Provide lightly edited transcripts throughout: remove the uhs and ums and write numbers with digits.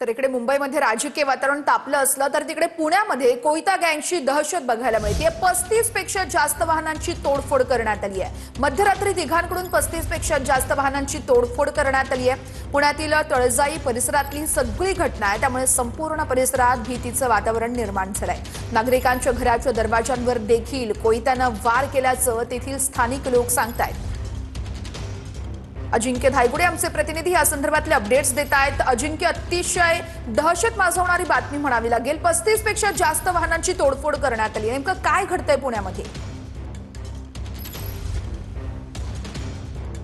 तर इकडे मुंबईमध्ये राजकीय वातावरण तापलं असलं तर तिकडे पुण्यामध्ये कोयता गँगची दहशत बघायला मिळते। 35 पेक्षा जास्त वाहनांची तोडफोड करण्यात आली आहे। मध्यरात्री तिघांकडून 35 पेक्षा जास्त वाहनांची तोडफोड करण्यात आली आहे। पुण्यातील तळजाई परिसरातली सगळी घटना आहे, त्यामुळे संपूर्ण परिसरात भीतीचं वातावरण निर्माण झालंय। नागरिकांच्या घराच्या दरवाजांवर देखील कोयत्यानं वार केल्याचं तेथील स्थानिक लोक सांगतायत। अजिंक्य धायगुडे आमचे प्रतिनिधी या संदर्भातले अपडेट्स देत आहेत। अजिंक्य, अतिशय दहशत माजवणारी बातमी म्हणावी लागेल। 35 पेक्षा जास्त वाहनांची तोडफोड करण्यात आली। नेमकं काय घडतंय पुण्यामध्ये?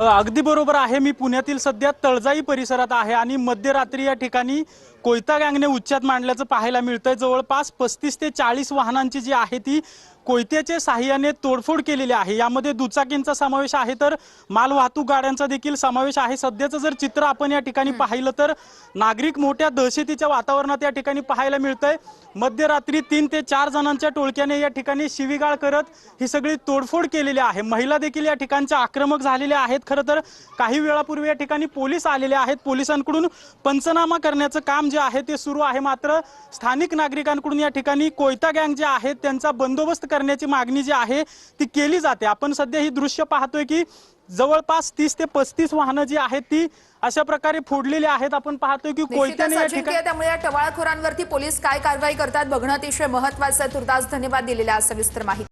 अगदी बरोबर आहे। मी पुण्यातील सध्या तळजाई परिसरात आहे आणि मध्यरात्री या ठिकाणी कोयता गँगने उच्चात मांडल्याचं पाहायला मिळतंय। जवळपास 35 ते 40 वाहनांची जी आहे ती कोयत्याच्या साहाय्याने तोडफोड केलेली आहे। यामध्ये दुचाकींचा समावेश आहे, तर मालवाहतूक गाड्यांचा देखील समावेश आहे। सध्याचं जर चित्र आपण या ठिकाणी पाहिलं तर नागरिक मोठ्या दहशतीच्या वातावरणात या ठिकाणी पाहायला मिळतंय। मध्यरात्री 3 ते 4 जणांच्या टोळक्याने या ठिकाणी शिवीगाळ करत ही सगळी तोडफोड केलेली आहे। महिला देखील या ठिकाणच्या आक्रमक झालेल्या आहेत। खरं तर काही वेळापूर्वी या ठिकाणी पोलीस आलेले आहेत। पोलिसांकडून पंचनामा करण्याचं काम जे आहे ते सुरू आहे। मात्र स्थानिक नागरिकांकडून या ठिकाणी कोयता गँग जे आहेत त्यांचा बंदोबस्त करण्याची मागणी जी आहे ती केली जाते। आपण सध्या ही दृश्य पाहतोय की जवळपास 30 ते 35 वाहनं जी आहेत ती अशा प्रकारे फोडलेली आहेत। आपण पाहतोय की कोयत्याने या ठिकाणी त्यामुळे या टवाळखोरांवरती पोलीस काय कारवाई करतात बघणं अतिशय महत्त्वाचं आहे। तुर्तास धन्यवाद दिलेल्या सविस्तर माहिती।